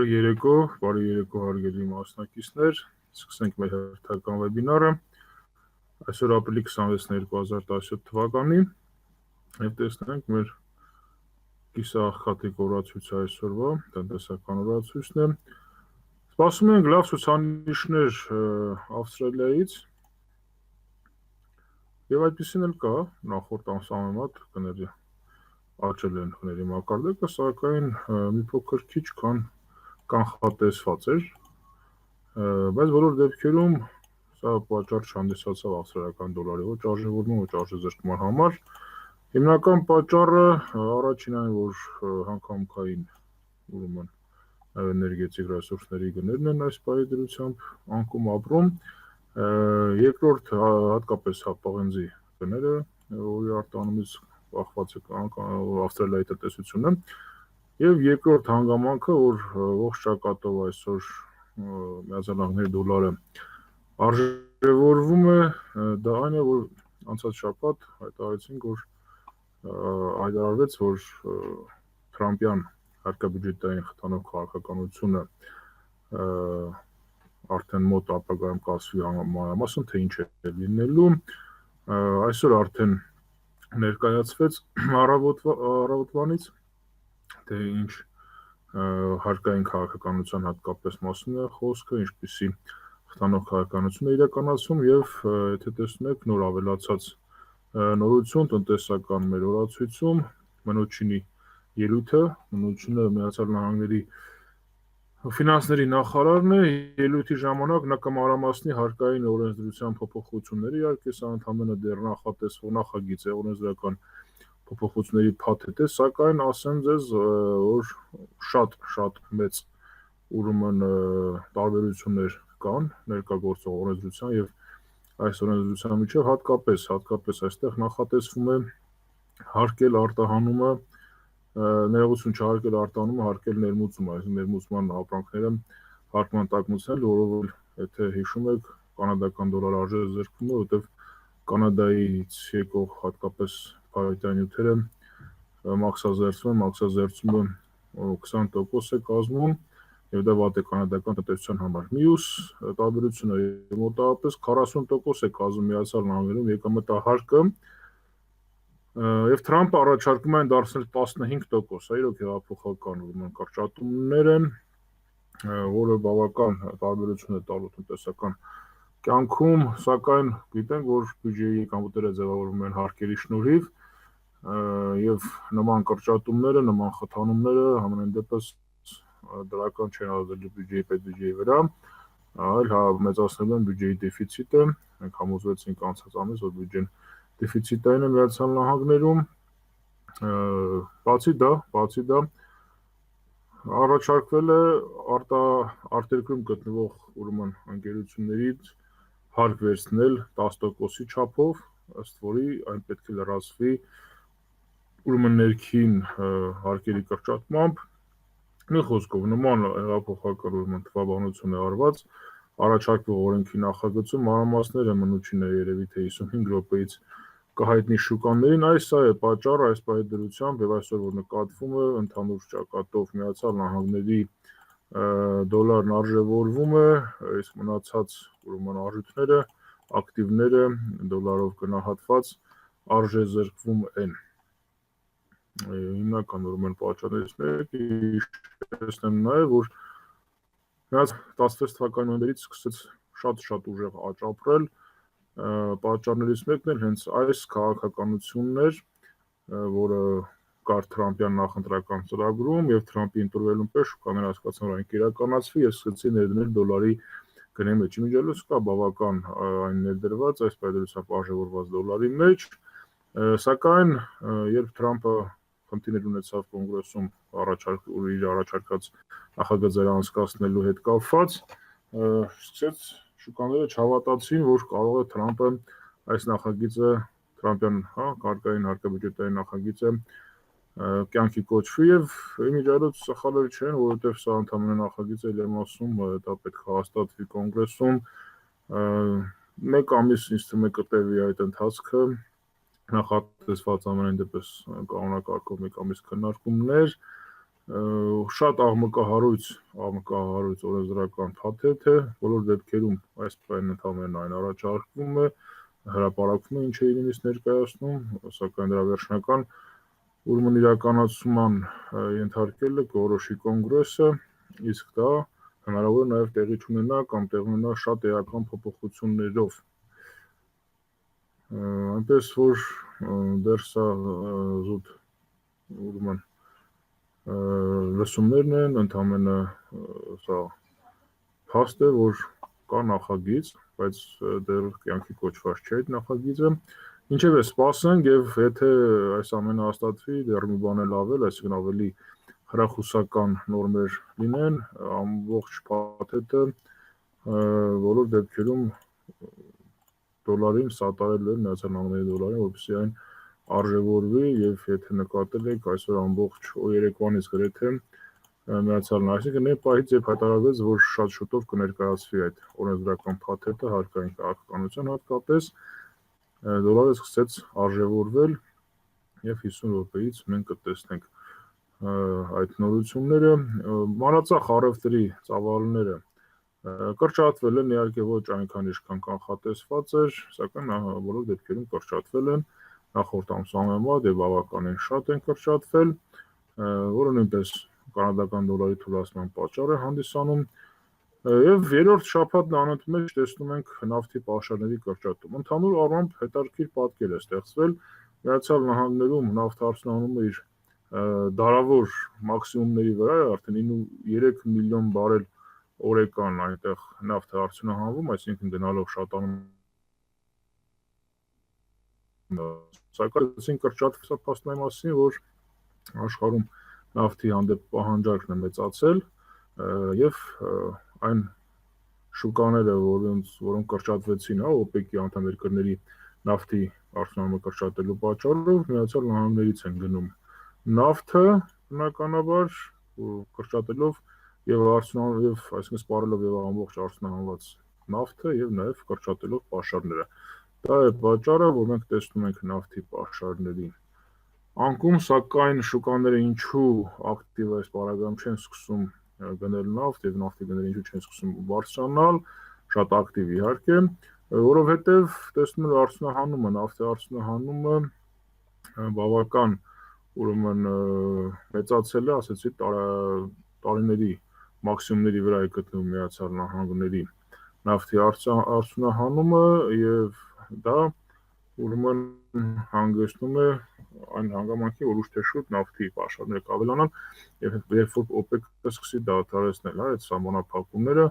Բարի երեկո հարգելի մասնակիցներ, սկսենք մեր հերթական վեբինարը, այսօր ապրիլի 26 2017 թվականի, և տեսնենք մեր կիսաղքատիկ օրացույցը այսօրվա, տնտեսական օրացույցն է, սպասում ենք լավ ցուցանիշներ Ավստրալիայից, և այդպիսին էլ կա, նախորդ ամսվա համեմատ կների աճել են խների մակարդակը, սակայն մի փոքր քիչ կանխատեսված էր, բայց բոլոր դեպքերում սա պատճառ չհանդիսացավ ավստրալիական դոլարի ոչ արժևորման, ոչ արժեզրկման համար։ Հիմնական պատճառը առաջին այն, որ հանքամուտքային ուրեմն էներգետիկ ռեսուրսների գներն են այս պահի դրությամբ անկում ապրում, երկրորդ հատկապես պղնձի գները, որի արտահանումից կախված է Ավստրալիայի տնտեսությունը, և երկրորդ հանգամանքը, որ ողջ ճակատով այսօր Միացյալ Նահանգների դոլարը արժևորվում է, դա այն է, որ անցած շաբաթ հայտարարվեց, որ Թրամփյան հարկաբյուջետային խթանող քաղաքականությունը արդեն մոտ ապագայում կասվի մանրամասն, թե ինչ է լինելու, այսօր արդեն ներկայացվեց առավոտվանից, թե ինչ հարկային քաղաքականության հատկապես մասում է խոսքը, ինչպիսի խթանող քաղաքականություն է իրականացում, և եթե տեսնում եք նոր ավելացած նորություն տնտեսական մեր օրացույցում, Մնուչինի ելույթը, Մնուչինը Միացյալ Նահանգների ֆինանսների նախարարն է, ելույթի ժամանակ նա կմանրամասնի հարկային օրենսդրության փոփոխությունները, իհարկե սա ընդամենը դեռ նախատեսվող նախագիծ է, օրենսդրական փոփոխությունների փաթեթ է, սակայն ասեմ ձեզ, որ շատ մեծ ուրեմն տարբերություններ կան ներկա գործող օրենսդրության և այս օրենսդրության միջև, հատկապես այստեղ նախատեսվում է հարկել արտահանումը, ներողություն չհարկել արտահանումը, հարկել ներմուծումը, այսինքն ներմուծման ապրանքները հարկման տակ մտցնել, որով եթե հիշում եք, կանադական դոլար արժեզրկումը, որտեղ Կանադայից եկող հատկապես փայտային նյութերը մաքսազերծումը 20% է կազմում, և դա վատ է կանադական տնտեսության համար։ Մյուս տարբերությունը մոտավորապես 40% է կազմում Միացյալ Նահանգներում եկամտահարկը, և Թրամփը առաջարկում է դարձնել 15%, իրոք հեղափոխական կրճատումներ են, որը բավական տարբերություն է տալու տնտեսական կյանքում, սակայն գիտենք, որ բյուջեի եկամուտները ձևավորվում են հարկերի շնորհիվ, և նման կրճատումները, նման խթանումները համենայն դեպս դրական չեն ազդելու բյուջեի պետբյուջեի վրա, այլ մեծացնելու են բյուջեի դեֆիցիտը, մենք համոզվեցինք անցած ամիս, որ բյուջեն դեֆիցիտային է Միացյալ Նահանգներում, բացի դա, առաջարկվել է արտերկրում գտնվող ուրեմն ընկերություններից հարկ վերցնել 10%-ի չափով, ըստ որի այն պետք է լրացվի ուրեմն ներքին հարկերի կրճատմամբ, մի խոսքով նման հեղափոխական ուրեմն թվաբանություն է արված, առաջարկվող օրենքի նախագծում մանրամասները Մնուչինը երևի թե 55 րոպեից կհայտնի շուկաներին, սա է պատճառը այս պահի դրությամբ, և այսօր որ նկատվում է ընդհանուր ճակատով Միացյալ Նահանգների դոլարն արժևորվում է, իսկ մնացած ուրեմն արժույթները, ակտիվները դոլարով գնահատված արժեզրկվում են։ Հիմնական ուրեմն պատճառներից մեկը հիշեցնեմ նաև, որ 2016 թվականի նոյեմբերից սկսեց շատ ուժեղ աճ ապրել, պատճառներից մեկն էլ հենց այս քաղաքականությունն էր, որը կար Թրամփյան նախընտրական ծրագրում, և Թրամփի ընտրվելուն պես շուկաները հասկացան, որ այն կիրականացվի և սկսեցին ներդնել դոլարի գնի մեջ, իմիջիայլոց կա բավական այն ներդրված, այս պայմանությամբ արժևորված դոլարի մեջ, սակայն երբ Թրամփը խնդիրներ ունեցավ կոնգրեսում իր առաջարկած նախագծերը անցկացնելու հետ կապված, սկսեց շուկաները չհավատացին, որ կարող է Թրամփը այս նախագիծը, Թրամփյան հարկային հարկաբյուջետային նախագիծը կյանքի կոչվի, և իմիջիայլոց սխալներ չեն, որովհետև սա ընդամենը նախագիծ է, եմ ասում, դա պետք է հաստատվի կոնգրեսում, մեկ ամիս ինձ թվում է կտևի այդ ընթացքը, նախատեսված ամենայն դեպս կանոնակարգով մեկ ամիս քննարկումներ, շատ աղմկահարույց օրենսդրական փաթեթ է, բոլոր դեպքերում այս պայն ընդհանրեն այն առաջարկվում է, հրապարակվում է, ինչ է իրենից ներկայացնում, սակայն դրա վերջնական ուրեմն իրականացման ենթարկել է կորոշի կոնգրեսը, իսկ դա հնարավոր է նաև տեղի չունենա կամ տեղի ունենա շատ էական փոփոխություններով։ Այնպես որ դեռ սա զուտ ուրեմն լսումներն են, ընդամենը սա փաստ է, որ կա նախագիծ, բայց դեռ կյանքի կոչված չէ այդ նախագիծը։ Ինչևէ, սպասենք եւ եթե այս ամենը հաստատվի, դեռ մի բան էլ ավել, այսինքն ավելի հրախուսական նորմեր լինեն, ամբողջ փաթեթը բոլոր դեպքերում դոլարին սատարել են Միացյալ Նահանգների դոլարին, որպեսզի այն արժևորվի եւ եթե նկատել եք այսօր ամբողջ երեկվանից գրեթե Միացյալ Նահանգների, այն պահից երբ հայտարարվեց, որ շատ շուտով կներկայացվի այդ օրենսդրական փաթեթը հարկային քաղաքականության հատկապես, դոլարը սկսեց արժևորվել եւ 50 րոպեից մենք կտեսնենք այդ նորությունները, մանրածախ առևտրի ծավալները կրճատվել են, իհարկե ոչ այնքան ինչքան կանխատեսված էր, սակայն բոլոր դեպքերում կրճատվել են նախորդ ամսվա համեմատ եւ բավականին շատ են կրճատվել, որը նույնպես կանադական դոլարի թուլացման պատճառ է հանդիսանում եւ երրորդ շաբաթն անընդմեջ տեսնում ենք նավթի պաշարների կրճատում։ Ընդհանուր առմամբ հետաքրքիր պատկեր է ստեղծվել Միացյալ Նահանգներում նավթ արդյունահանումը իր դարավոր մաքսիմումների վրա է, արդեն 3 միլիոն բարել օրեկան այնտեղ նավթ արդյունահանվում, այսինքն գնալով շատանում սակայն կրճատվելը փաստն այն մասին, որ աշխարհում նավթի հանդեպ պահանջարկն է մեծացել եւ այն շուկաները, որոնք կրճատվեցին, OPEC-ի անդամ երկրների նավթի արդյունահանումը կրճատելու պատճառով Միացյալ Նահանգներից են գնում նավթը բնականաբար կրճատելով եւ այսինքն սպառելով եւ ամբողջ արդյունահանված նավթը եւ նաեւ կրճատելով պաշարները։ Դա է պատճառը, որ մենք տեսնում ենք նավթի պաշարների անկում, սակայն շուկաները ինչու ակտիվ այս պարագայում չեն սկսում գնել նավթ եւ նավթի գները ինչու չեն սկսում բարձրանալ, շատ ակտիվ իհարկե, որովհետեւ տեսնում են արդյունահանումը, նավթի արդյունահանումը բավական ուրեմն մեծացել է, ասեցի տարիների մաքսիմումների վրա է գտնվում Միացյալ Նահանգների նավթի արդյունահանումը եւ դա ուրեմն հանգեցնում է այն հանգամանքի, որ ուշ թե շուտ նավթի պաշարները կավելանան եւ երբ որ OPEC-ը սկսի դադարեցնել այդ սահմանափակումները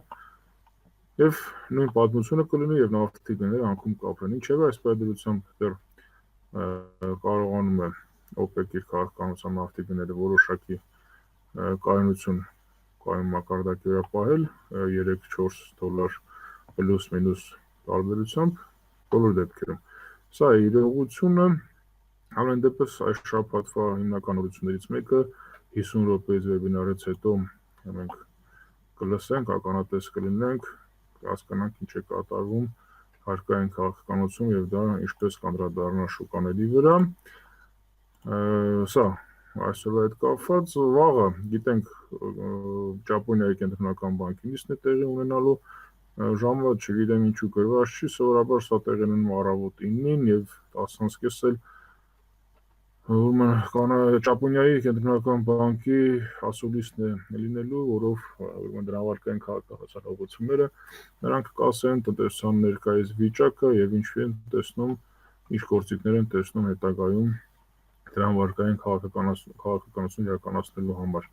եւ նույն պատմությունը կլինի եւ նավթի գները անկում կապրեն։ Ինչեւ այս պատերությամբ դեռ կարողանում է OPEC իր քաղաքականության նավթի գները որոշակի կայունություն կայուն մակարդակի վրա պահել 3-4 դոլար պլյուս մինուս տարբերությամբ բոլոր դեպքերում։ Սա է իրողությունը, ամեն դեպս այս շաբաթվա հիմնական նորություններից մեկը 50 րոպեից վեբինարից հետո մենք կլսենք, ականատես կլինենք, կհասկանանք ինչ է կատարվում հարկային քաղաքականություն եւ դա ինչպես կանդրադառնա շուկաների վրա։ Սա այսօր այդ կապված վաղը գիտենք Ճապոնիայի կենտրոնական բանկի նիստն է տեղի ունենալու ժամը չգիտեմ ինչու գրված չի, սովորաբար սա տեղի ունենում առավոտ 9-ին եւ 10:30 էլ ուրեմն Ճապոնիայի կենտրոնական բանկի ասուլիսն է լինելու, որով ուրեմն դրամարկային քաղաքական հողությունները նրանք կասեն տնտեսության ներկայիս վիճակը եւ ինչու են տեսնում, ինչ գործիքներ են տեսնում հետագայում դրամարկային քաղաքականություն իրականացնելու համար։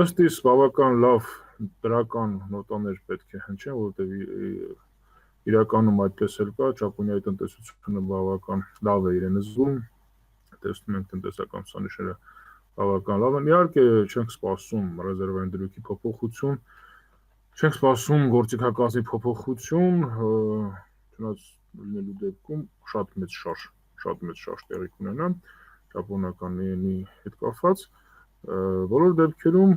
Ըստ իս բավական լավ դրական նոտաներ պետք է հնչեն, որովհետեւ իրականում այդպես էլ կա, Ճապոնիայի տնտեսությունը բավական լավ է իրեն զգում, տեսնում ենք տնտեսական ցուցանիշները բավական լավ են։ Իհարկե չենք սպասում ռեզերվային դրույթի փոփոխություն, չենք սպասում գործիքակազմի փոփոխություն, չնայած լինելու դեպքում շատ մեծ շարժ տեղի կունենա ճապոնական իենի հետ կապված։ Բոլոր դեպքերում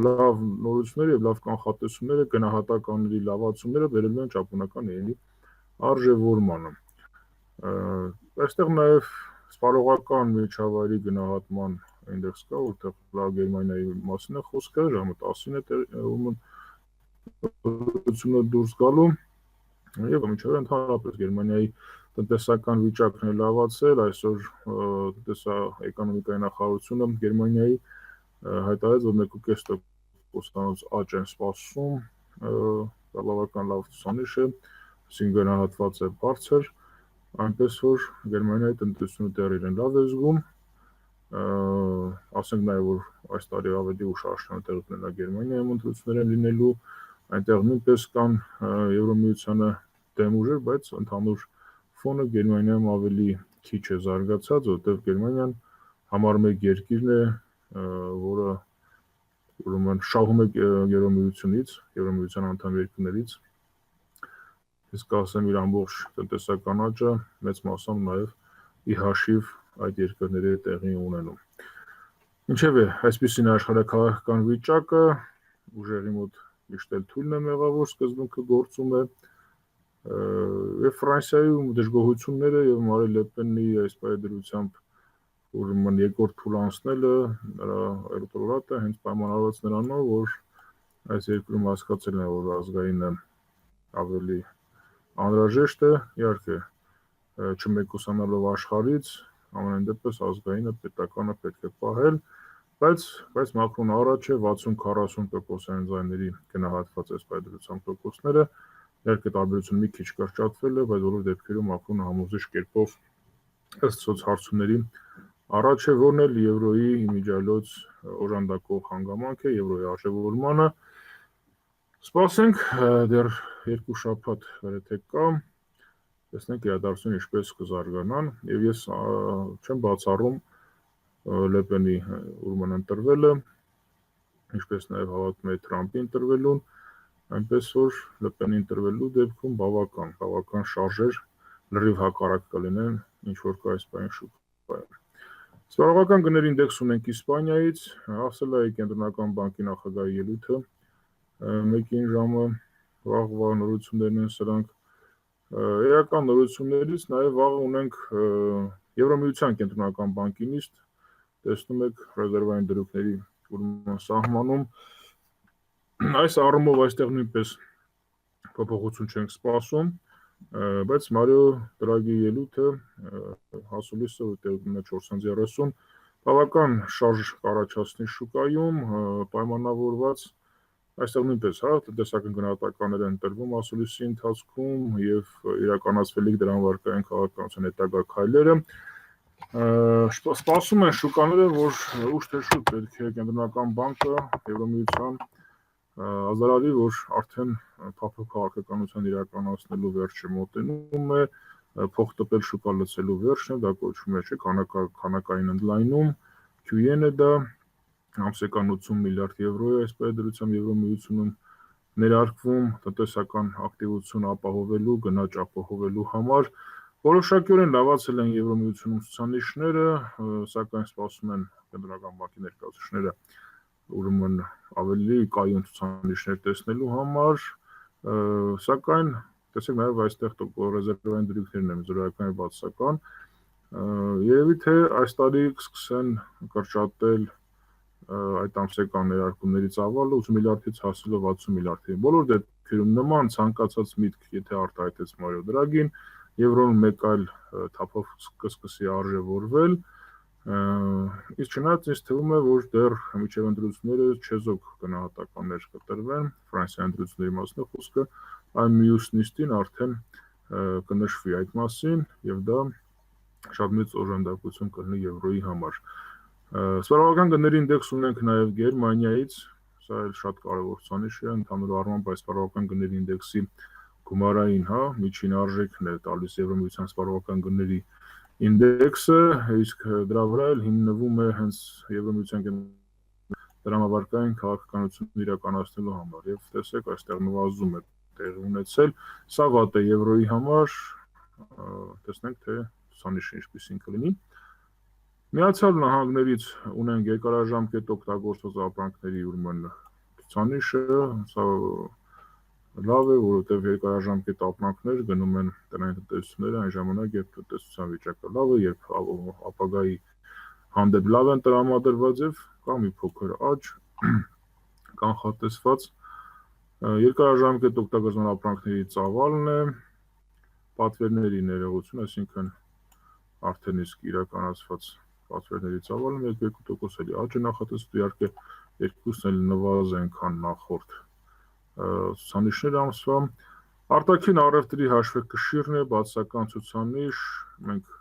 լավ նորությունները եւ լավ կանխատեսումները գնահատականների լավացումները բերելու են ճապոնական իենի արժևորմանը։ Այստեղ նաեւ սպառողական միջավայրի գնահատման ինդեքս կա, որտեղ Գերմանիայի մասին է խոսքը, ժամը 10-ին է ուրեմն դուրս գալու եւ միջով ընդհանրապես Գերմանիայի տնտեսական վիճակն է լավացել, այսօր էկոնոմիկայի նախարարությունը Գերմանիայի հայտարարեց, որ 1.5% աճ են սպասում, դա բավական լավ ցուցանիշ է, այսինքն գնահատված է բարձր, այնպես որ Գերմանիայի տնտեսությունը դեռ իրեն լավ է զգում, ասենք նաև որ այս տարի ավելի ուշ աշնանը տեղի Գերմանիայում ընտրություններ են լինելու, այնտեղ նույնպես կան Եվրոմիությանը դեմ ուժեր, բայց ընդհանուր ֆոնը Գերմանիայում ավելի քիչ է զարգացած, որտեղ Գերմանիան համար մեկ երկիրն է, որը ուրեմն շահում է Եվրոմիության անդամ երկրներից, իսկ ասեմ իր ամբողջ տնտեսական աճը մեծ մասամբ նաև ի հաշիվ այդ երկրների տեղի ունենում։ Ինչևէ, այսպիսին է աշխարհաքաղաքական վիճակը, ուժերի մոտ միշտ էլ թույլն է մեղավոր, սկզբունքը գործում է, եւ Ֆրանսիայում դժգոհությունները եւ Մարին Լե Պենի այս պայդրությամբ ուրեմն երկրորդ փուլ անցնելը նրա էլեկտորատը հենց պայմանավորված նրանով, որ այս երկրում հասկացել են, որ ազգայինը ավելի անհրաժեշտ է, իհարկե չմեկուսանալով աշխարհից, ամենայն դեպս ազգայինը պետականը պետք է պահել, բայց Մակրոնը առաջ է 60-40% ձայների գնահատված այս պայդրությամբ տոկոսները, իհարկե տարբերությունը մի քիչ կրճատվել է, բայց բոլոր դեպքերում Մակրոնը համոզիչ կերպով ըստ սոցհարցումների առաջ է, որն էլ եվրոյի իմիջիայլոց օժանդակող հանգամանք է եվրոյի արժևորմանը։ Սպասենք, դեռ 2 շաբաթ գրեթե կա, տեսնենք իրադարձությունները ինչպես կզարգանան, եւ ես չեմ բացառում Լե Պենի ուրեմն ընտրվելը, ինչպես նաեւ հավատում եմ Թրամփի ընտրվելուն, այնպես որ Լե Պենի ընտրվելու դեպքում բավական շարժեր լրիվ հակառակ կլինեն, ինչ որ կա այս բանի շուկայում։ Սպառողական գների ինդեքս ունենք Իսպանիայից, ասել է Կենտրոնական բանկի նախագահի ելույթը, մեկին ժամը վաղ նորություններն են սրանք, էական նորություններից նաև վաղ ունենք Եվրոմիության կենտրոնական բանկի նիստ, տեսնում եք ռեզերվային դրույթների ուրեմն սահմանում, այս առումով այստեղ նույնպես փոփոխություն չենք սպասում, բայց Մարիո Դրագի ելույթը հասուլիսը որտեղ 430 բավական շարժ կառաջացնի շուկայում, պայմանավորված այստեղ նույնպես տնտեսական գնահատականներ են տրվում ասուլիսի ընթացքում եւ իրականացվելիք դրան վարկային քաղաքականության հետագա քայլերը, սպասում են շուկաները, որ ուշ թե շուտ պետք է կենտրոնական բանկը Եվրոմիության ազարարի, որ արդեն փոփոխ քաղաքականության իրականացնելու վերջը մոտենում է, փոխտպել շուկա լցելու վերջն է, դա կոչվում է քանակային ընդլայնում, QN է դա, ամսական 80 միլիարդ եվրո է այս պայդրությամբ Եվրոմիությունում ներարկվում տնտեսական ակտիվություն ապահովելու, գնաճ ապահովելու համար, որոշակիորեն լավացել են Եվրոմիությունում ցուցանիշները, սակայն սպասում են կենտրոնական բանկի ներկայացուցիչները ուրեմն ավելի կայուն ցուցանիշներ տեսնելու համար, սակայն տեսեք նաև այստեղ ռեզերվային դրույթներն են զորայական եւ բացասական, երևի թե այս տարի կսկսեն կրճատել այդ ամսական ներարկումների ծավալը 80 միլիարդից հասնելով 60 միլիարդի։ Բոլոր դեպքերում նման ցանկացած միտք, եթե արտահայտեց Մարիո Դրագին, եվրոն մեկ այլ թափով կսկսի արժևորվել, իսկ չնայած ինձ թվում է, որ դեռ միջև ընտրությունները չեզոք գնահատականներ կտրվեն, Ֆրանսիայի ընտրությունների մասն է խոսքը, այն մյուս նիստին արդեն կնշվի այդ մասին եւ դա շատ մեծ օժանդակություն կլինի եվրոյի համար։ Սպառողական գների ինդեքս ունենք նաև Գերմանիայից, սա էլ շատ կարևոր ցուցանիշ է, ընդհանուր առմամբ այս սպառողական գների ինդեքսի գումարային, միջին արժեքն է տալիս Եվրոմիության սպառողական գների ինդեքսը, իսկ դրա վրա էլ հիմնվում է հենց Եվրոմիության դրամավարկային քաղաքականություն իրականացնելու համար եւ տեսեք այստեղ նվազում է տեղի ունեցել, սա վատ է եվրոյի համար, տեսնենք թե ցուցանիշը ինչպիսին կլինի։ Միացյալ Նահանգներից ունենք երկարաժամկետ օգտագործված ապրանքների ուրեմն ցուցանիշը, սա լավ է, որովհետև երկարաժամկետ ապրանքներ գնում են տնային տնտեսությունները այն ժամանակ, երբ տնտեսության վիճակը լավ է, երբ ապագայի հանդեպ լավ են տրամադրված եւ կա մի փոքր աճ կանխատեսված երկարաժամկետ օգտագործման ապրանքների ծավալն է պատվերների ներողություն, այսինքն արդեն իսկ իրականացված պատվերների ծավալը 1-2% էլի աճ է նախատեսվում, իհարկե երկուսն էլ նվազեն, քան նախորդ ցուցանիշներ ամսվա արտաքին առևտրի հաշվեկշիռն է բացասական ցուցանիշ մենք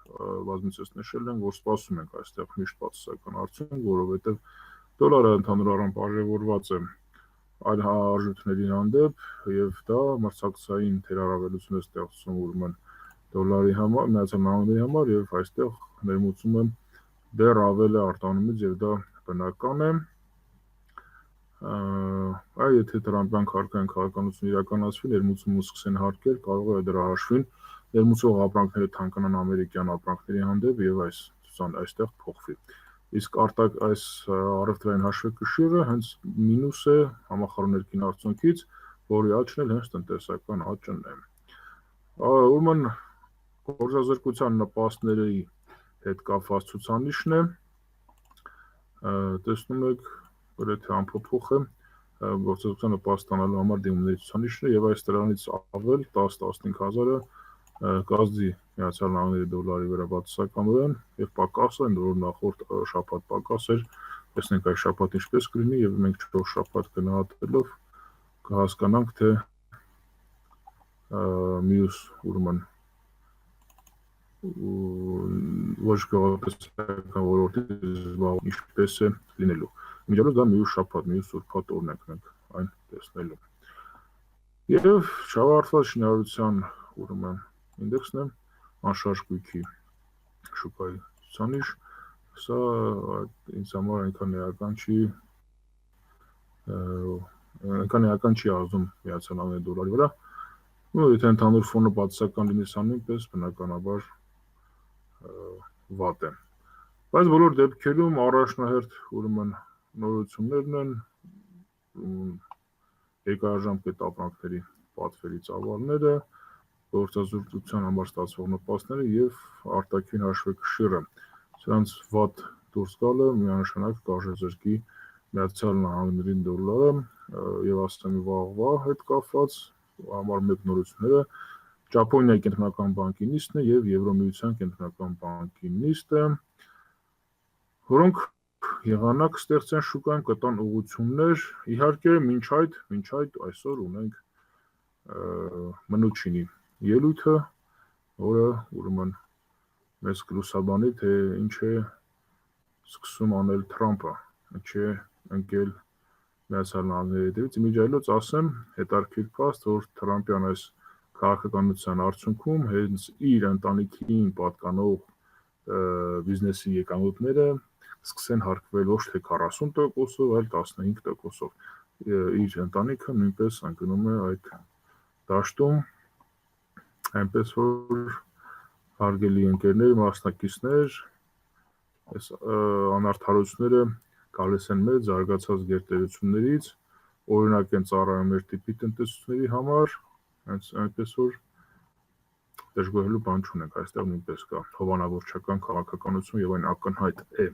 բազմիցս նշել ենք որ սպասում ենք այստեղ միշտ բացասական արդյունք որովհետև դոլարը ընդհանուր առմամբ արժևորված է այլ արժույթների հանդեպ եւ դա մրցակցային թերարավելություն է ստեղծում ուրեմն դոլարի համար միացյալ նահանգների համար եւ այստեղ ներմուծումը դեռ ավել է արտանումից եւ դա բնական է այ եթե տրամպյան քարտային քաղաքականություն իրականացվի ներմուծումը սկսեն հարկել կարող է դրա հաշվին ներմուծող ապրանքները թանկանան ամերիկյան ապրանքների հանդեպ եւ այստեղ փոխվի իսկ այս առևտրային հաշվեկշիռը հենց մինուս է համախառն ներքին արդյունքից որի աճն էլ հենց տնտեսական աճն է ուրեմն գործազրկության նպաստների հետ կապված ցուցանիշն է տեսնում եք գրեթե անփոփոխ է գործազրկության նպաստ ստանալու համար դիմումների ցուցանիշը եւ այս դրանից ավել 10-15000-ը գազի միացյալ նահանգների դոլարի վրա բացասականորեն եւ պակաս է որ նախորդ շաբաթ պակաս էր տեսնենք այս շաբաթ ինչպես կլինի եւ մենք 4 շաբաթ գնահատելով կհասկանանք թե մյուս ուրեմն ոչ գաղափարական ոլորտի ինչպես է լինելու միջազգային դա մյուս շաբաթ մյուս ուրբաթ օրն ենք մենք այն տեսնելու եւ շավարտված շինարարության ուրեմն ինդեքսն է անշարժ գույքի շուկայի ցուցանիշ սա ինձ համար այնքան էական չի ազդում միացյալ նահանգների դոլարի վրա եթե ընդհանուր ֆոնը բացասական լինի սա նույնպես բնականաբար վատ է բայց բոլոր դեպքերում առաջնահերթ ուրեմն նորություններն են երկարաժամկետ ապրանքների պատվերի ծավալները գործազրկության համար ստացվող նպաստները եւ արտաքին հաշվեկշիռը սրանց վատ դուրս գալը միանշանակ կարժեզրկի միացյալ նահանգների դոլարը եւ ասեմ վաղվա հետ կապված համար մեկ նորությունները Ճապոնիայի կենտրոնական բանկի նիստն է եւ Եվրոմիության կենտրոնական բանկի նիստը որոնք եղանակ ստեղծեն շուկայում կտան ուղղություններ իհարկե մինչ այդ այսօր ունենք Մնուչինի ելույթը որը ուրեմն մեզ կլուսաբանի թե ինչ է սկսում անել Թրամփը ինչ է ընկել միացյալ նահանգների հետևից իմիջիայլոց ասեմ հետարքիր փաստ որ Թրամփյան այս քաղաքականության արդյունքում հենց իր ընտանիքին պատկանող բիզնեսի եկամուտները սկսեն հարկվել ոչ թե 40%-ով, այլ 15%-ով։ Իր ընտանիքը նույնպես ընկնում է այդ դաշտում, այնպես որ հարգելի ընկերներ, մասնակիցներ, այս անարդարությունները գալիս են մեր զարգացած գերտերություններից, օրինակ են ծառայում մեր տիպի տնտեսությունների համար, այնպես որ դժգոհելու բան չունենք, այստեղ նույնպես կա հովանավորչական քաղաքականություն եւ այն ակնհայտ է։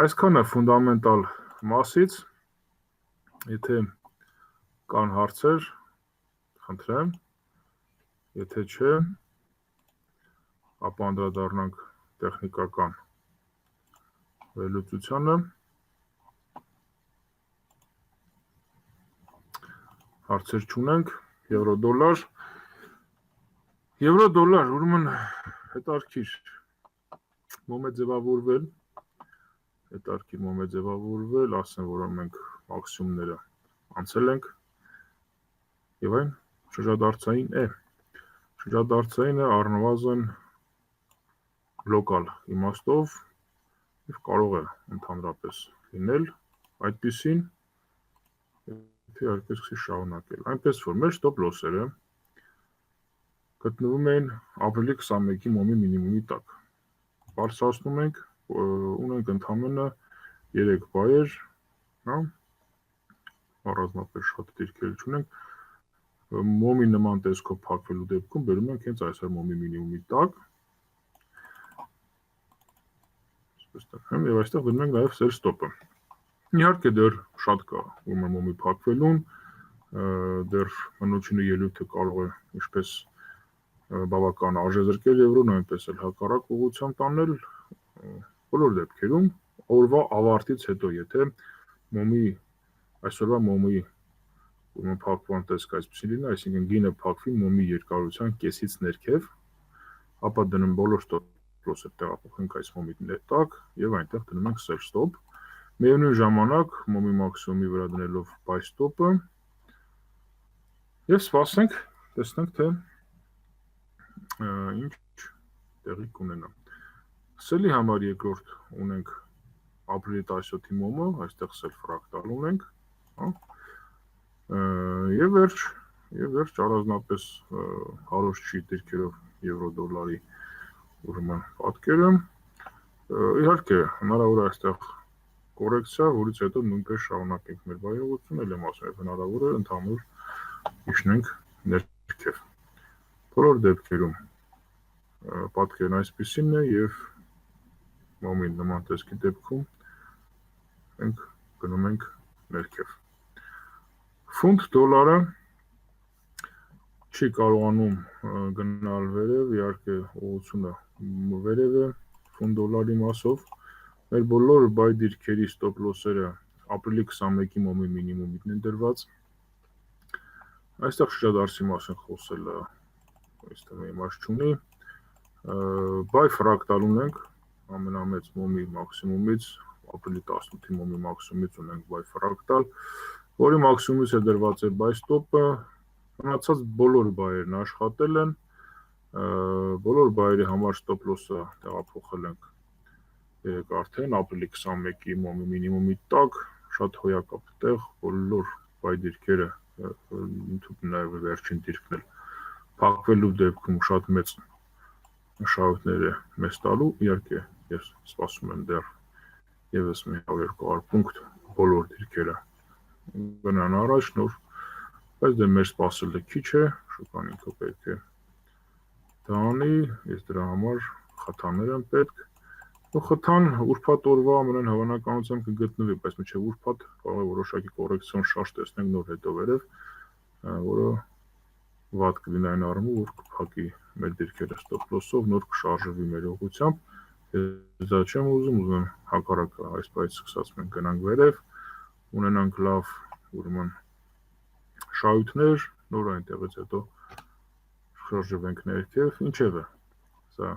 Այսքանը ֆունդամենտալ մասից, եթե կան հարցեր, խնդրեմ, եթե չէ, ապա անդրադառնանք տեխնիկական վերլուծությանը։ Հարցեր չունենք, եվրո-դոլար, ուրեմն հետարքիր մոմ է ձևավորվել, ասեմ, որ մենք մաքսիմումները անցել ենք եւ այն շրջադարձային է առնվազն լոկալ իմաստով եւ կարող է ընդհանրապես լինել այդպիսին եթե իհարկե սկսի շարունակել այնպես որ մեր ստոպ լոսերը գտնվում են ապրիլի 21-ի մոմի մինիմումի տակ բարձրացնում ենք ունենք ընդամենը 3 բայեր հա առանձնապես շատ դիրքեր չունենք մոմի նման տեսքով փակվելու դեպքում բերում ենք հենց այս մոմի մինիմումի տակ այստեղ եմ, եւ այստեղ դնում ենք նաեւ cell stop-ը։ Իհարկե դեռ շատ կա, ուրեմն մոմի փակվելուն, դեռ մնոջինը ելույթը կարող է ինչպես բավական արժեզրկել եվրո, նույնպես էլ հակառակ ուղղությամբ տանել բոլոր դեպքերում օրվա ավարտից հետո, եթե մոմի այսօրվա մոմի ուրեմն փակման տեսք այսպեսին լինի, այսինքն գինը փակվի մոմի երկարության կեսից ներքև, ապա դնում բոլոր ստոպ-լոսը տեղափոխենք այս մոմի տակ եւ այնտեղ դնում ենք cell stop։ Միևնույն ժամանակ մոմի մաքսիմումի վրա դնելով buy stop-ը եւ սպասենք, տեսնենք թե ինչ տեղի կունենա։ Սելի համար երկրորդ ունենք ապրիլի 17-ի մոմը, այստեղ cell fractal ունենք, հա։ Եվ վերջ առանձնապես հարոշ չի դիրքերով եվրո դոլարի ուրեմն պատկերը։ Իհարկե հնարավոր է այստեղ կորեկցիա, որից հետո նույնպես շարունակենք մեր վայրողությունը, ել եմ ասում, հնարավոր է ընդհանուր իջնենք ներքև։ Բոլոր դեպքերում պատկերն այսպիսին է եւ մոմի նման տեսքի դեպքում մենք գնում ենք ներքև։ Ֆունտ դոլարը չի կարողանում գնալ վերև, իհարկե ուղղությունը վերև է ֆունտ դոլարի մասով։ Մեր բոլոր բայ դիրքերի ստոպ լոսերը ապրիլի 21-ի մոմի մինիմումին են դրված։ Այստեղ շրջադարձի մասին խոսելը այստեղ իմաստ չունի։ Բայ ֆրակտալ ունենք ամենամեծ մոմի մաքսիմումից, ապրիլի 18-ի մոմի մաքսիմումից ունենք բայ ֆրակտալ, որի մաքսիմումից է դրված է բայ ստոպը, մնացած բոլոր բայերն աշխատել են, բոլոր բայերի համար ստոպ լոսը տեղափոխել ենք երեք արդեն ապրիլի 21-ի մոմի մինիմումի տակ, շատ հոյակապ տեղ, բոլոր բայ դիրքերը, ընդհանուր նաև վերջին դիրքն էլ փակվելու դեպքում շատ մեծ շահույթներ է մեզ տալու, իհարկե ես սպասում եմ դեռ եւս 100-200 պունկտ բոլոր դիրքերը գնան առաջ նոր, բայց դե մեր սպասելը քիչ է, շուկան ինքը պետք է դա անի, ես դրա համար խթաներ եմ պետք։ Խթան ուրբաթ օրվա ամենայն հավանականությամբ կգտնվի, բայց մինչև ուրբաթ կարող է որոշակի կորեկցիոն շարժ տեսնենք նոր հետո վերև, որը վատ կլինի այն առումով, որ կփակի մեր դիրքերը ստոպ լոսով, նոր կշարժվի մեր ուղղությամբ։ Ես դա չեմ ուզում եմ հակառակը, այս բայց սկսած մենք գնանք վերև, ունենանք լավ ուրեմն շահույթներ, նոր այնտեղից հետո շարժվենք ներքև, ինչևէ, սա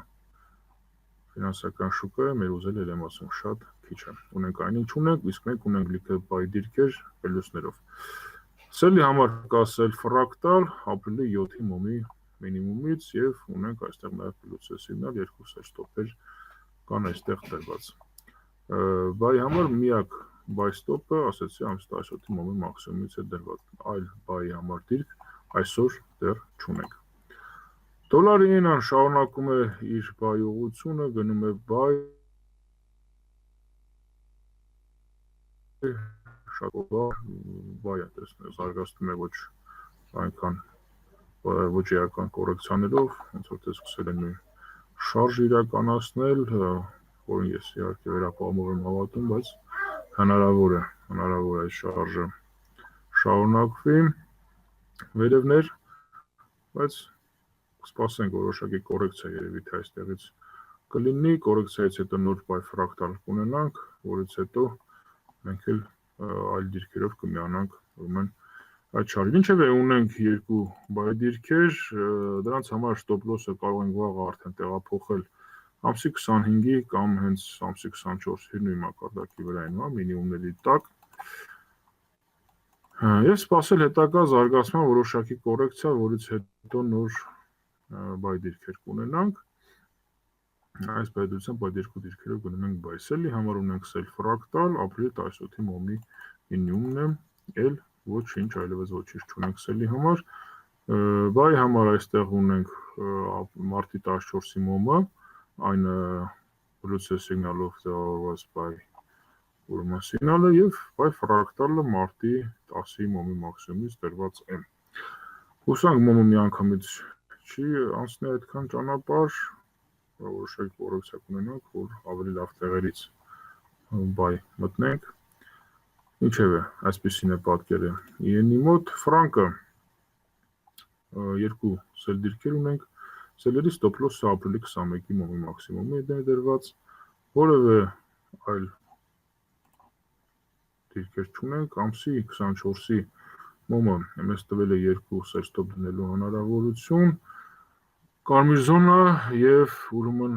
ֆինանսական շուկա է, մեր ուզել էլ եմ ասում շատ քիչ է։ Ունենք այնինչ ունենք, իսկ մենք ունենք լիքը բայ դիրքեր պելյուսներով։ Սելի համար կա cell fractal ապրիլի 7-ի մոմի մինիմումից եւ ունենք այստեղ նաեւ պլյուսը սիգնալ, երկու cell stop-եր կան այստեղ դրված։ Բայ համար միակ բայ stop-ը, ասեցի, ամսի 17-ի մոմի մաքսիմումից է դրված։ Այլ բայի համար դիրք այսօր դեռ չունենք։ Դոլարին շարունակում է իր բայ ուղղությունը, գնում է շատ բայ է տեսնել, զարգացնում է ոչ այնքան ոչ էական կորեկցիաներով, ոնց որ թե սկսել են նույն շարժ իրականացնել, որին ես իհարկե վերապահումով եմ հավատում, բայց հնարավոր է շարժը շարունակվի վերևներ, բայց սպասենք որոշակի կորեկցիա երևի թե այստեղից կլինի, կորեկցիայից հետո նոր բայ ֆրակտալ կունենանք, որից հետո մենք էլ այլ դիրքերով կմիանանք ուրեմն այդ շարժին։ Ինչևէ ունենք երկու բայ դիրքեր, դրանց համար ստոպ լոսը կարող ենք վաղ արդեն տեղափոխել ամսի 25-ի կամ հենց ամսի 24-ի նույն մակարդակի վրային, հա, մինիմումների տակ։ Եվ սպասել հետագա զարգացման որոշակի կորեկցիա, որից հետո նոր բայ դիրքեր կունենանք։ Այս պայմանությամբ այդ երկու դիրքերով գնում ենք բայ սելի համար ունենք cell fractal, ապրիլի 17-ի մոմի մինիմումն է, էլ ոչինչ, այլևս ոչինչ չունենք սելի համար։ Բայ համար այստեղ ունենք մարտի 14-ի մոմը, այն բլուցե սիգնալով տեղավորված բայ ուրեմն սիգնալը եւ բայ ֆրակտալը մարտի 10-ի մոմի մաքսիմումից դրված է։ Հուսանք մոմը միանգամից չի անցնի այդքան ճանապարհ, որոշակի կոռեկցիա կունենանք, որ ավելի լավ տեղերից բայ մտնենք։ Ինչևէ, այսպեսին է պատկերը ին-ի մոտ, ֆրանկը երկու սել դիրքեր ունենք, սելերի ստոպ լոսը ապրիլի 21-ի մոմի մաքսիմումի է դրված, որևէ այլ դիրքեր չունենք, ամսի 24-ի մոմը մեզ տվել է երկու սել ստոպ դնելու հնարավորություն, կարմիր զոնա եւ ուրեմն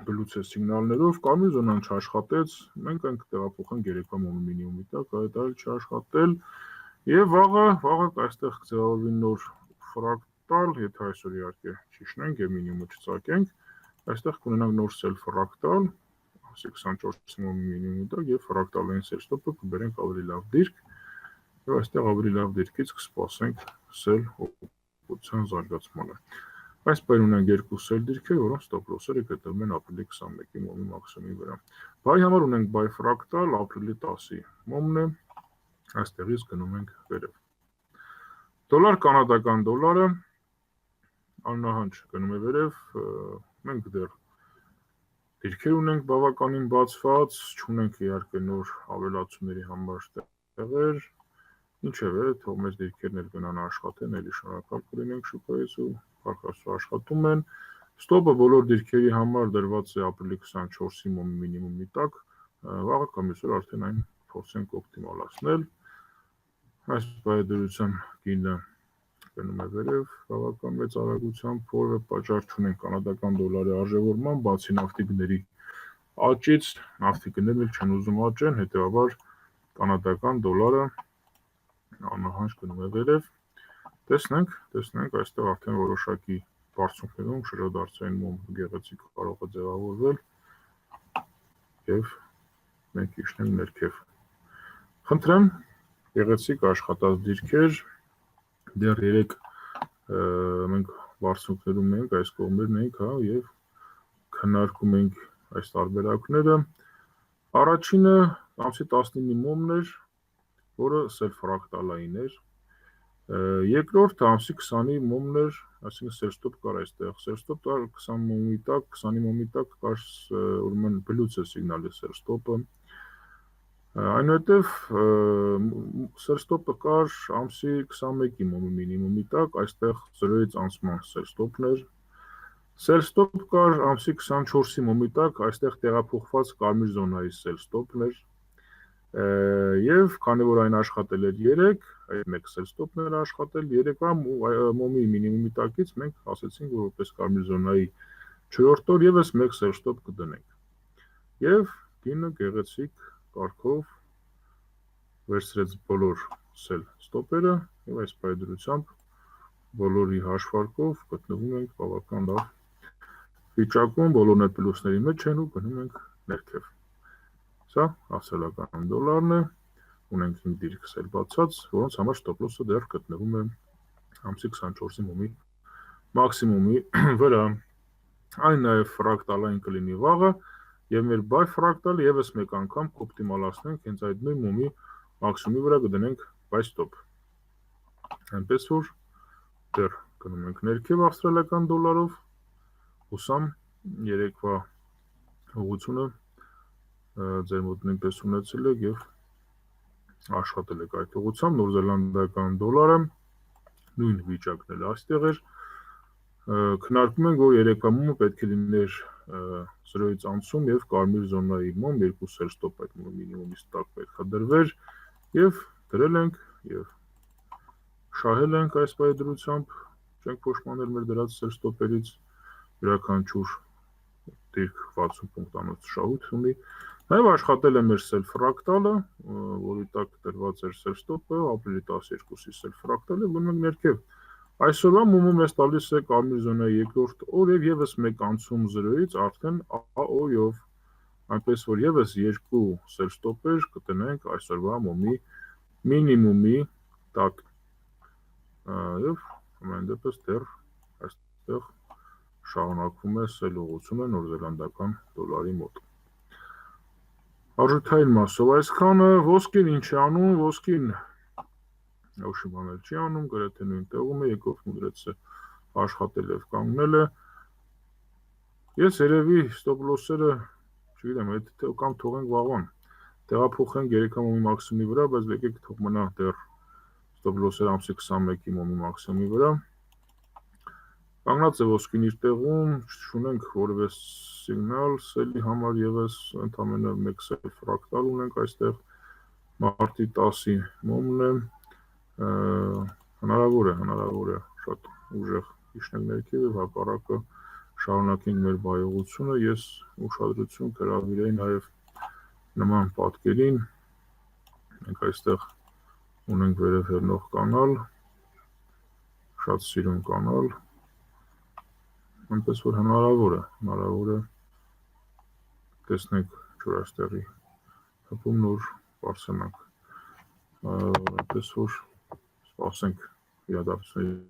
բլուցե սիգնալներով, կարմիր զոնան չաշխատեց, մենք այնք տեղափոխենք երեկվա մոմի մինիմումի տակ, այդ այլ չաշխատել եւ վաղը այստեղ կձևավորվի նոր ֆրակտալ, եթե այսօր իհարկե չիշնենք եւ մինիմումը չծակենք, այստեղ կունենանք նոր սել ֆրակտալ, ասի 24-ի մոմի մինիմումի տակ եւ ֆրակտալային սել ստոպը կբերենք ավելի լավ դիրք եւ այստեղ ավելի լավ դիրքից կսպասենք սել օգուտության զարգացմանը։ Այս պահին ունենք երկու սել դիրքեր, որոնց ստոպ լոսերը գտնվում են ապրիլի 21-ի մոմի մաքսիմումի վրա։ Բայ համար ունենք բայ ֆրակտալ, ապրիլի 10-ի մոմն է, այստեղից գնում ենք վերև։ Դոլար կանադական դոլարը աննահանջ գնում է վերև, մենք դեռ դիրքեր ունենք բավականին բացված, չունենք իհարկե նոր ավելացումների համար տեղեր, ինչևէ, թող մեր դիրքերն էլ գնան աշխատեն, էլի շնորհակալ կլինենք շուկայից ու փառք աշխատում են։ Ստոպը բոլոր դիրքերի համար դրված է ապրիլի 24-ի մոմի մինիմումի տակ, վաղը կամ այսօր արդեն այն փորձենք օպտիմալացնել։ Այս բայդրության գինը գնում է վերև, բավական մեծ արագությամբ, որը պատճառ չունեն կանադական դոլարի արժևորման, բացի նավթի գների աճից, նավթի գներն էլ չեն ուզում աճեն, հետևաբար կանադական դոլարը աննահանջ գնում է վերև։ Տեսնենք, այստեղ արդեն որոշակի բարձունքներում շրջադարձային մոմ գեղեցիկ կարող է ձևավորվել եւ մենք իջնենք ներքև։ Խնդրեմ, գեղեցիկ աշխատած դիրքեր, դեռ 3 մենք բարձունքներում ենք, այս կողմերն ենք, հա, եւ քննարկում ենք այս տարբերակները։ Առաջինը ամսի 19-ի մոմն էր, որը սել ֆրակտալային էր։ Երկրորդը ամսի 20-ի մոմն էր, այսինքն սել ստոպ կար այստեղ, սել ստոպ կար 20 մոմի տակ, 20-ի մոմի տակ կար ուրեմն բլուցե սիգնալի սել ստոպը։ Այնուհետև սել ստոպը կար ամսի 21-ի մոմի մինիմումի տակ, այստեղ 0-ից անցման սել ստոպն էր։ Սել ստոպ կար ամսի 24-ի մոմի տակ, այստեղ տեղափոխված կարմիր զոնայի սել ստոպն էր։ Եվ քանի որ այն աշխատել էր 3, այդ մեկ սել ստոպն էր աշխատել 3-ա մոմի մինիմումի տակից մենք ասացինք, որ որպես կարմիր զոնայի 4-րդ օր եւս մեկ սել ստոպ կդնենք։ Եվ գինը գեղեցիկ կարգով վերցրեց բոլոր սել ստոպերը եւ այս բայդրությամբ բոլորի հաշվարկով գտնվում ենք բավական լավ վիճակում, բոլորն էլ պլյուսների մեջ են ու գնում ենք ներքև։ Սա ավստրալիական դոլարն է, ունենք 5 դիրք սել բացած, որոնց համար ստոպ լոսը դեռ գտնվում է ամսի 24-ի մոմի մաքսիմումի վրա։ Այն նաև ֆրակտալային կլինի վաղը եւ մեր բայ ֆրակտալը եւս մեկ անգամ կօպտիմալացնենք հենց այդ նույն մոմի մաքսիմումի վրա կդնենք բայ ստոպ։ Այնպես որ դեռ գնում ենք ներքև ավստրալիական դոլարով, հուսամ երեկվա ուղղությունը ձեր մոտ նույնպես ունեցել եք եւ աշխատել եք այդ ուղղությամբ։ Նոր զելանդական դոլարը նույն վիճակն էլ այստեղ էր։ Քննարկում ենք, որ երեկվա մոմը պետք է լիներ 0-ից անցում եւ կարմիր զոնայի մոմ, երկու սել ստոպ այդ մինիմումից տակ պետք է դրվեր եւ դրել ենք եւ շահել ենք այս բայդրությամբ, չենք փոշմանել մեր դրած սել ստոպերից, յուրաքանչյուր դիրք 60 պունկտանոց շահույթ ունի։ Նաև աշխատել է մեր սել ֆրակտալը, որի տակ դրված էր սել ստոպը, ապրիլի 12-ի սել ֆրակտալը, գնում ենք ներքև։ Այսօրվա մոմը մեզ տալիս է կարմիր զոնայի երկրորդ օր եւ եւս մեկ անցում 0-ից արդեն ԱՕ-ով, այնպես որ եւս երկու սել ստոպեր կտնենք այսօրվա մոմի մինիմումի տակ։ Եվ ամեն դեպս դեռ այստեղ շարունակվում է սել ուղղությունը նոր զելանդական դոլարի մոտ։ Արժութային մասով այսքանը, ոսկին ինչ է անում, ոսկին ոչ բաներ չի անում, գրեթե նույն տեղում է, եկող մուդրեցը աշխատել եւ կանգնել է։ Ես երևի stop loss-երը, չգիտեմ, այդ կամ թողենք վաղվան, տեղափոխենք 3 մոմի մաքսիմումի վրա, բայց եկեք թող մնա դեռ stop loss-երը ամսի 21-ի մոմի մաքսիմումի վրա։ Կանգնած է ոսկին իր տեղում, չունենք որևէ սիգնալ, սելի համար եւս ընդամենը մեկ սել ֆրակտալ ունենք այստեղ, մարտի 10-ի մոմն է, հնարավոր է շատ ուժեղ իջնենք ներքև եւ հակառակը շարունակենք մեր բայողությունը, ես ուշադրություն կհրավիրեի նաեւ նման պատկերին, մենք այստեղ ունենք վերև հեռնող կանալ, շատ սիրուն կանալ, այնպես որ հնարավոր է տեսնենք ջրաստեղի հպումն որ բարձրանանք, այնպես որ սպասենք իրադարձությունների։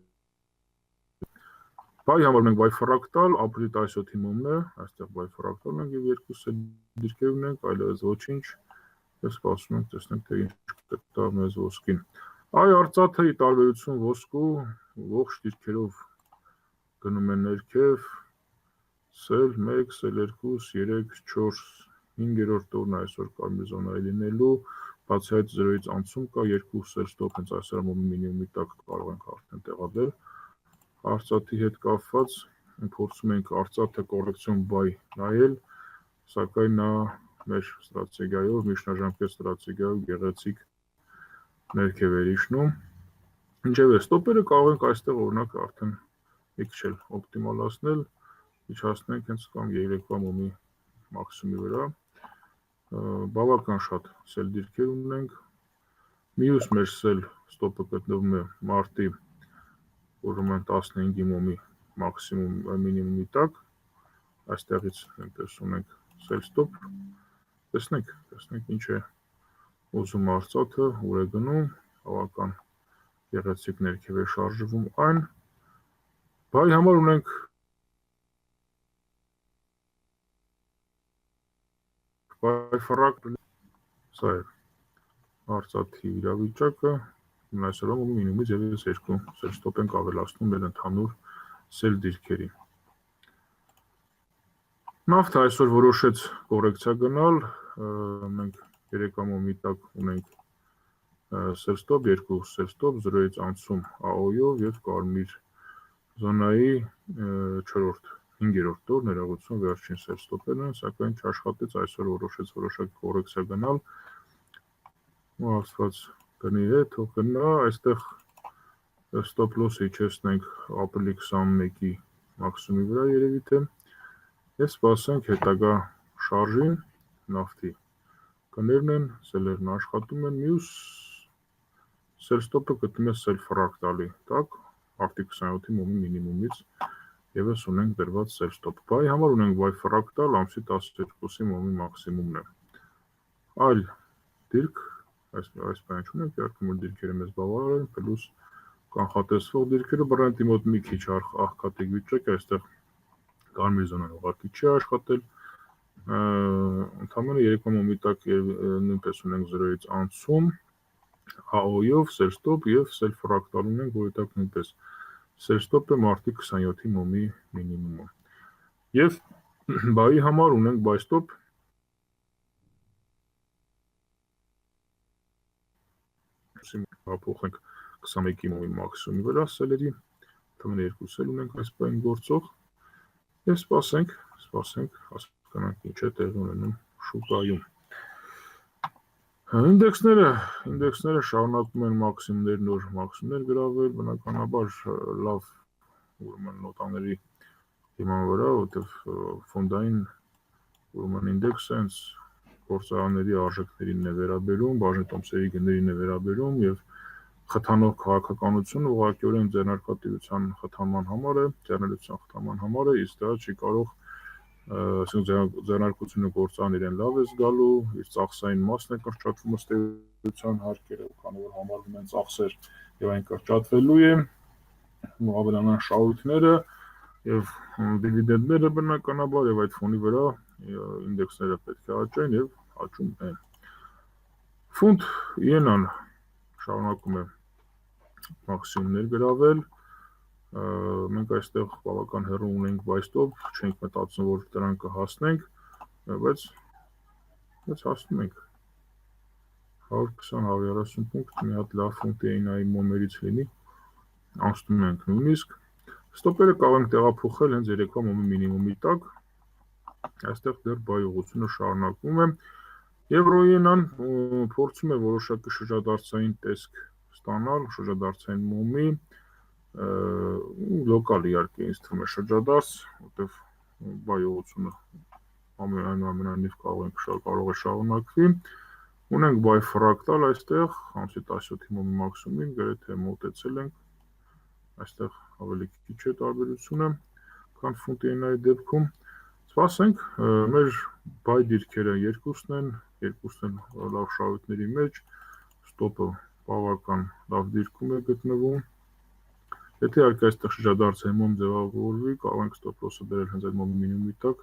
Բայ համար մենք բայ ֆրակտալ, ապրիլի 17-ի մոմն է, այստեղ բայ ֆրակտալն ենք եւ երկուսը դիրքեր ունենք, այլևս ոչինչ, եւ սպասում ենք տեսնենք թե ինչ կտա մեզ ոսկին։ Այ արծաթը ի տարբերություն ոսկու ողջ դիրքերով գնում են ներքև, սել 1, սել 2, 3, 4, 5-րդ օրն այսօր կարմիր զոնայի լինելու, բացի այդ 0-ից անցում կա, 2 սել ստոպ հենց այսօր մոմի մինիմումի տակ կարող ենք արդեն տեղադրել։ Արծաթի հետ կապված փորձում ենք արծաթը կոռեկցիոն բայ նայել, սակայն նա մեր ստրատեգիայով, միջնաժամկետ ստրատեգիայով գեղեցիկ ներքև է իջնում։ Ինչևէ, ստոպերը կարող ենք այստեղ օրինակ արդեն մի քիչ էլ օպտիմալացնել, իջացնենք հենց կամ երեկվա մոմի մաքսիմումի վրա, բավական շատ սել դիրքեր ունենք, մյուս մեր սել ստոպը գտնվում է մարտի ուրեմն 15-ի մոմի մաքսիմում մինիմումի տակ, այստեղից այնպես ունենք սել ստոպ, տեսնենք ինչ է ուզում արծաթը, ուր է գնում, բավական գեղեցիկ ներքև է շարժվում այն, բայ համար ունենք բայ ֆրակտալ, սա է արծաթի իրավիճակը, այսօր մոմի մինիմումից եւս 2 սել ստոպ ենք ավելացնում մեր ընդհանուր սել դիրքերին։ Նավթը այսօր որոշեց կոռեկցիա գնալ, մենք 3 մոմի տակ ունենք սել ստոպ, 2 սել ստոպ, 0-ից անցում AO-ով եւ կարմիր զոնայի 4-րդ, 5-րդ օր ներողություն վերջին սել ստոպերն են, սակայն չաշխատեց, այսօր որոշեց որոշակի կոռեկցիա գնալ։ Աստված գնի հետ, թող գնա, այստեղ ստոպ լոսը իջեցնենք ապրիլի 21-ի մաքսիմումի վրա երևի թե եւ սպասենք հետագա շարժին, նավթի կներն են, սելերն աշխատում են, մյուս սել ստոպը գտնում է սել ֆրակտալի տակ, մարտի 27-ի մոմի մինիմումից եւս ունենք դրված սել ստոպ։ Բայ համար ունենք բայ ֆրակտալ, ամսի 12-ի մոմի մաքսիմումն է։ Այլ դիրք այս բանը չունենք, երբ դիրքերը մեզ բավարար են, պլյուս կանխատեսվող դիրքերը բռնետի մոտ մի քիչ աղքատիկ վիճակ է, այստեղ կարմիր զոնան ուղղակի չի աշխատել, ընդամենը 3 մոմի տակ նույնպես ունենք 0-ից անցում, AO-ով սել ստոպ եւ սել ֆրակտալ ունենք, որի տակ նույնպես սել ստոպը մարտի 27-ի մոմի մինիմումը։ Եվ բայի համար ունենք բայ ստոպ փոխենք 21-ի մոմի մաքսիմումի վրա սելերի, ընդամենը 2 սել ունենք այս բային գործող եւ սպասենք, հասկանանք ինչ է տեղի ունենում շուկայում։ Ինդեքսները շարունակում են մաքսիմումներ, նոր մաքսիմումներ գրավել, բնականաբար լավ ուրեմն նոտաների հիման վրա, որտեղ ֆոնդային ուրեմն ինդեքսը հենց գործարանների արժեքներին է վերաբերում, բաժնետոմսերի գներին է վերաբերում եւ խթանող քաղաքականությունը ուղղակիորեն ձեռնարկատիրության խթանման համար է, ձեռնարկության խթանման համար է, իսկ դա չի կարող, այսինքն ձեռնարկությունը գործարան իրեն լավ է զգալու, իր ծախսային մասն է կրճատվում ըստ էության հարկերը, քանի որ համարվում են ծախսեր եւ այն կրճատվելու է, ավելանան շահույթները եւ դիվիդենդները բնականաբար եւ այդ ֆոնի վրա ինդեքսները պետք է աճեն եւ աճում են։ Ֆունտ իենան շարունակում է մաքսիմումներ գրավել, մենք այստեղ բավական հեռու ունենք բայստով, չենք մտածում, որ դրան կհասնենք, բայց հասնում ենք 120-130 պունկտ, մի հատ լավ ֆունկցիայի մոմերից լինի, անցնում ենք նույնիսկ, ստոպերը կարող ենք տեղափոխել հենց երեկվա մոմի մինիմումի տակ, այստեղ դեռ բայ ուղղությունը շարունակվում է, Եվրոյենան փորձում է որոշակի շրջադարձային տեսք ստանալ, շրջադարձային մոմի, լոկալ իհարկե ինձ թվում է շրջադարձ, որտեղ բայ ուղղությունը ամենայնիվ կարող է շարունակվի, ունենք բայ ֆրակտալ այստեղ, ամսի 17-ի մոմի մաքսիմումին, գրեթե մոտեցել ենք, այստեղ ավելի քիչ է տարբերությունը, քան ֆունկցիայի դեպքում, սպասենք, մեր բայ դիրքերը երկուսն են լավ շահույթների մեջ, ստոպը բավական լավ դիրքում է գտնվում, եթե իհարկե այստեղ շրջադարձային մոմ ձևավորվի, կարող ենք ստոպ լոսը բերել հենց այդ մոմի մինիմումի տակ,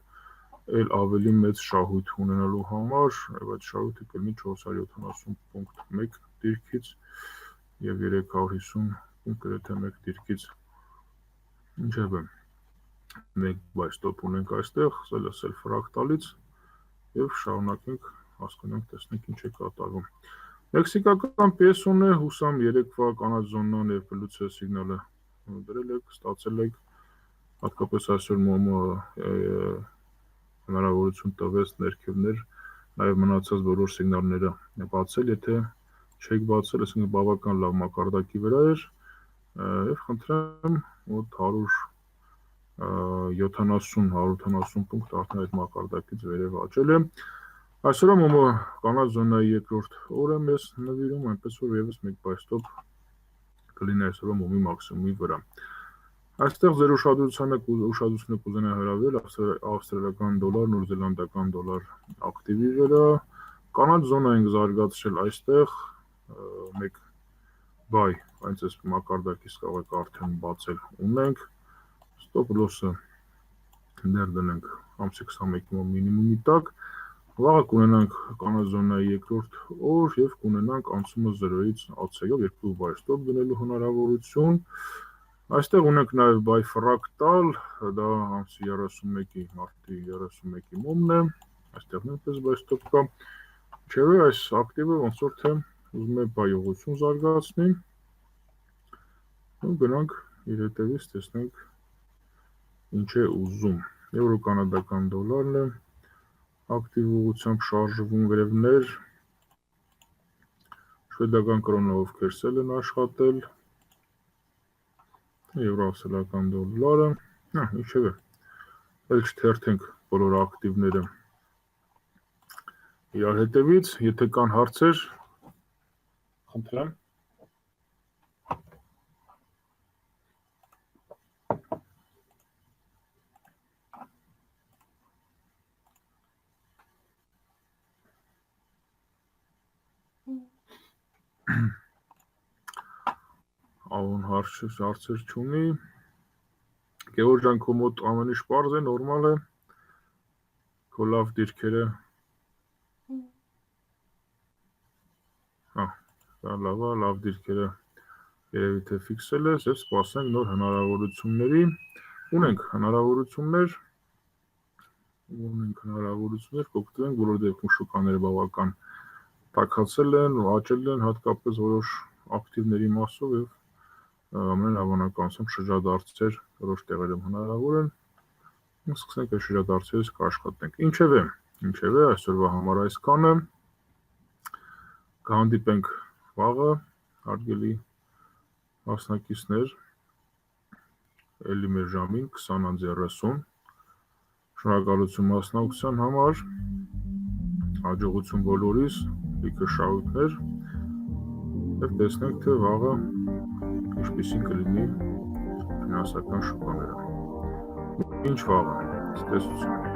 էլ ավելի մեծ շահույթ ունենալու համար, եւ այդ շահույթը կլինի 470 պունկտ 1 դիրքից եւ 350 պունկտ գրեթե 1 դիրքից, ինչևէ, մենք բայ ստոպ ունենք այստեղ, սել ֆրակտալից եւ շարունակենք հասկանանք, տեսնենք ինչ է կատարվում։ Մեքսիկական պեսոն է, հուսամ երեկվա կանաչ զոնան եւ բլուցե սիգնալը դրել եք, ստացել եք, հատկապես այսօր մոմը հնարավորություն տվեց ներքևներ, նաեւ մնացած բոլոր սիգնալները բացել, եթե չեք բացել, այսինքն բավական լավ մակարդակի վրա էր եւ խնդրեմ մոտ 170-180 պունկտ արդեն այդ մակարդակից վերև աճել է։ Այսօր մոմը կանաչ զոնայի երկրորդ օրը մեզ նվիրում, այնպես որ եւս մեկ բայ ստոպ կլինի այսօր մոմի մաքսիմումի վրա։ Այստեղ ձեր ուշադրությունը կուզենա հրավիրել ավստրալիական դոլար, նորզելանդական դոլար ակտիվի վրա, կանաչ զոնա ենք զարգացրել այստեղ, մեկ բայ, այնց այս մակարդակից կարող եք արդեն բացել ունենք, ստոպ լոսը դեռ դնենք ամսի 21-ի մինիմումի տակ, վաղը կունենանք կանաչ զոնայի երկրորդ օր եւ կունենանք անցումը 0-ից ացեով 2 բայ ստոպ գնելու հնարավորություն, այստեղ ունենք նաեւ բայ ֆրակտալ, դա ամսի 31-ի մարտի 31-ի մոմն է, այստեղ նույնպես բայ ստոպ կա, ինչեւ այս ակտիվը ոնց որ թե ուզում է բայ ուղղություն զարգացնի, ու գնանք իր հետևից տեսնենք ինչ է ուզում, եվրո-կանադական դոլարն է, ակտիվ ուղղությամբ շարժվում վերևներ, շվեդական կրոնով կերսել են աշխատել, եվրո-ավստրալիական դոլարը, ինչևէ, էլ չթերթենք բոլոր ակտիվները իրար հետևից, եթե կան հարցեր, խնդրեմ։ Ահոն հարցեր չունի, Գևոր ջան, քո մոտ ամեն ինչ պարզ է, նորմալ է, քո լավ դիրքերը, լավ դիրքերը երևի թե ֆիքսել ես եւ սպասենք նոր հնարավորությունների, ունենք հնարավորություններ, կօգտվենք, բոլոր դեպքում շուկաները բավական տաքացել են ու աճել են, հատկապես որոշ ակտիվների մասով եւ ամենահավանականությամբ շրջադարձեր որոշ տեղերում հնարավոր են, սկսենք այս շրջադարձերից կաշխատենք, ինչևէ, այսօրվա համար այսքանը, կհանդիպենք վաղը, հարգելի մասնակիցներ, էլի մեր ժամին 20:30, շնորհակալություն մասնակցության համար, հաջողություն բոլորիս, լիքը շահույթներ եւ տեսնենք թե վաղը ինչպիսին կլինի ֆինանսական շուկաները։ Ինչ վաղը, տեսություն։